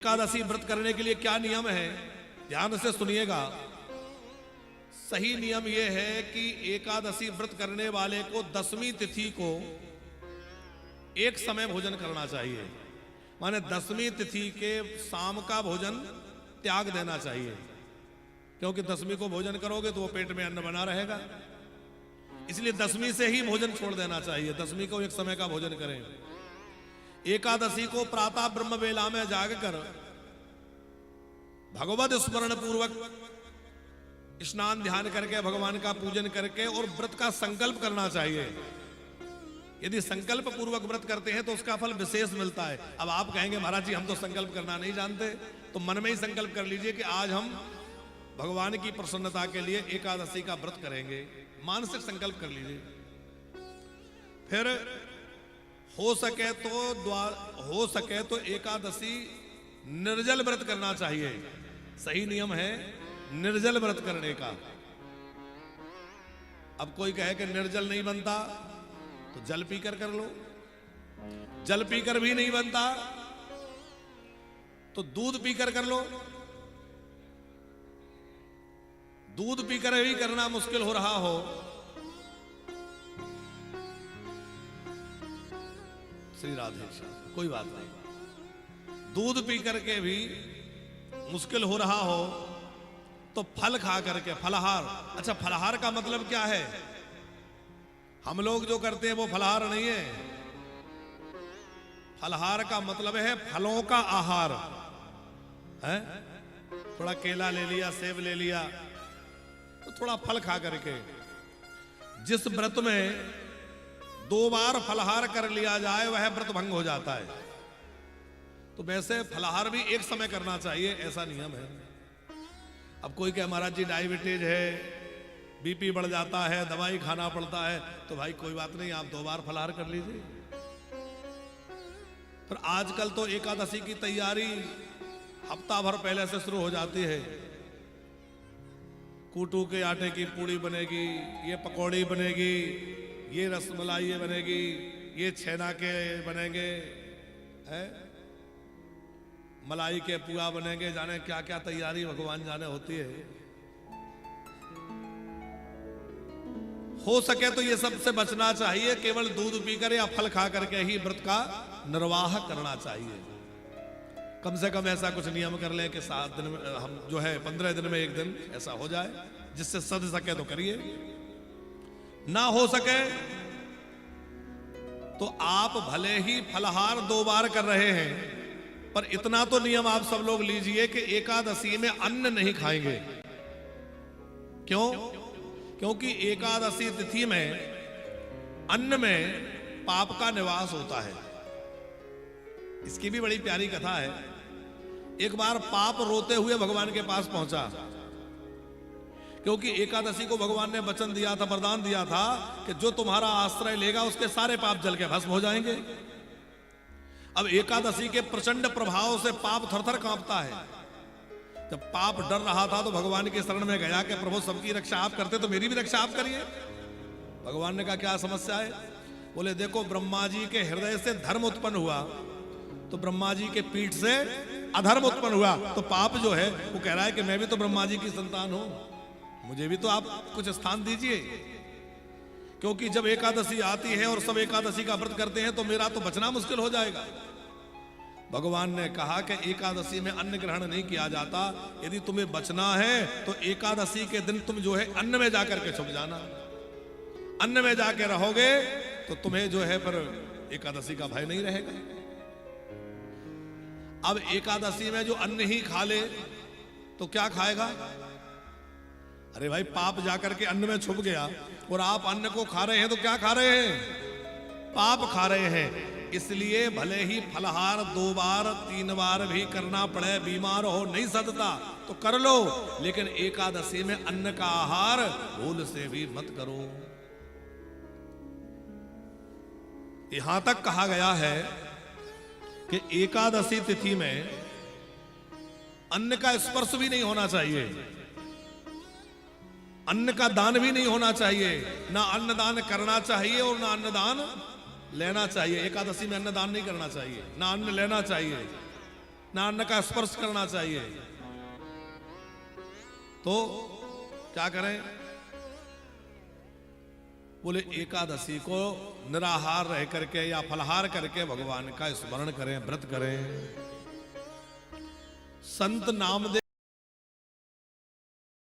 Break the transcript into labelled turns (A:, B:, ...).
A: एकादशी व्रत करने के लिए क्या नियम है, ध्यान से सुनिएगा। सही नियम यह है कि एकादशी व्रत करने वाले को 10वीं तिथि को एक समय भोजन करना चाहिए। माने 10वीं तिथि के शाम का भोजन त्याग देना चाहिए, क्योंकि 10वीं को भोजन करोगे तो वो पेट में अन्न बना रहेगा, इसलिए 10वीं से ही भोजन छोड़ देना चाहिए। 10वीं को एक समय का भोजन करें। एकादशी को प्रातः ब्रह्म वेला में जागकर भगवत स्मरण पूर्वक स्नान ध्यान करके भगवान का पूजन करके और व्रत का संकल्प करना चाहिए। यदि संकल्प पूर्वक व्रत करते हैं तो उसका फल विशेष मिलता है। अब आप कहेंगे महाराज जी हम तो संकल्प करना नहीं जानते, तो मन में ही संकल्प कर लीजिए कि आज हम भगवान की प्रसन्नता के लिए एकादशी का व्रत करेंगे। मानसिक संकल्प कर लीजिए। फिर हो सके तो एकादशी निर्जल व्रत करना चाहिए। सही नियम है निर्जल व्रत करने का। अब कोई कहे कि निर्जल नहीं बनता तो जल पीकर कर लो, जल पीकर भी नहीं बनता तो दूध पीकर कर लो। दूध पीकर भी करना मुश्किल हो रहा हो, श्री राधे कोई बात नहीं, दूध पी करके भी मुश्किल हो रहा हो तो फल खा करके, फलाहार। अच्छा, फलाहार का मतलब क्या है? हम लोग जो करते हैं वो फलाहार नहीं है। फलाहार का मतलब है फलों का आहार है। थोड़ा केला ले लिया, सेब ले लिया, तो थोड़ा फल खा करके। जिस व्रत में 2 बार फलाहार कर लिया जाए वह व्रत भंग हो जाता है। तो वैसे फलाहार भी एक समय करना चाहिए, ऐसा नियम है। अब कोई कहे महाराज जी डायबिटीज है, बीपी बढ़ जाता है, दवाई खाना पड़ता है, तो भाई कोई बात नहीं, आप 2 बार फलाहार कर लीजिए। पर आजकल तो एकादशी की तैयारी हफ्ता भर पहले से शुरू हो जाती है। कूटू के आटे की पूड़ी बनेगी, ये पकौड़ी बनेगी, ये रसमलाई बनेगी, ये छेना के बनेंगे, है मलाई के पुआ बनेंगे, जाने क्या क्या तैयारी भगवान जाने होती है। हो सके तो ये सब से बचना चाहिए। केवल दूध पीकर या फल खा करके ही व्रत का निर्वाह करना चाहिए। कम से कम ऐसा कुछ नियम कर लें कि 7 दिन में हम जो है 15 दिन में एक दिन ऐसा हो जाए, जिससे सद सके तो करिए। ना हो सके तो आप भले ही फलाहार 2 बार कर रहे हैं, पर इतना तो नियम आप सब लोग लीजिए कि एकादशी में अन्न नहीं खाएंगे। क्यों? क्योंकि एकादशी तिथि में अन्न में पाप का निवास होता है। इसकी भी बड़ी प्यारी कथा है। एक बार पाप रोते हुए भगवान के पास पहुंचा, क्योंकि एकादशी को भगवान ने वचन दिया था, वरदान दिया था कि जो तुम्हारा आश्रय लेगा उसके सारे पाप जल के भस्म हो जाएंगे। अब एकादशी के प्रचंड प्रभाव से पाप थरथर कांपता है। जब पाप डर रहा था तो भगवान के शरण में गया कि प्रभु सबकी रक्षा आप करते तो मेरी भी रक्षा आप करिए। भगवान ने कहा क्या समस्या है? बोले देखो, ब्रह्मा जी के हृदय से धर्म उत्पन्न हुआ तो ब्रह्मा जी के पीठ से अधर्म उत्पन्न हुआ, तो पाप जो है वो कह रहा है कि मैं भी तो ब्रह्मा जी की संतान हूं, मुझे भी तो आप कुछ स्थान दीजिए। क्योंकि जब एकादशी आती है और सब एकादशी का व्रत करते हैं तो मेरा तो बचना मुश्किल हो जाएगा। भगवान ने कहा कि एकादशी में अन्न ग्रहण नहीं किया जाता। यदि तुम्हें बचना है तो एकादशी के दिन तुम जो है अन्न में जाकर के छुप जाना। अन्न में जाके रहोगे तो तुम्हें जो है पर एकादशी का भय नहीं रहेगा। अब एकादशी में जो अन्न ही खा ले तो क्या खाएगा? अरे भाई, पाप जाकर के अन्न में छुप गया और आप अन्न को खा रहे हैं तो क्या खा रहे हैं? पाप खा रहे हैं। इसलिए भले ही फलाहार 2 बार 3 बार भी करना पड़े, बीमार हो नहीं सदता तो कर लो, लेकिन एकादशी में अन्न का आहार भूल से भी मत करो। यहां तक कहा गया है कि एकादशी तिथि में अन्न का स्पर्श भी नहीं होना चाहिए, अन्न का दान भी नहीं होना चाहिए। ना अन्नदान करना चाहिए और ना अन्नदान लेना चाहिए। एकादशी में अन्नदान नहीं करना चाहिए, ना अन्न लेना चाहिए। ना अन्न का स्पर्श करना चाहिए। तो क्या करें? बोले एकादशी को निराहार रह करके या फलाहार करके भगवान का स्मरण करें, व्रत करें। संत नामदेव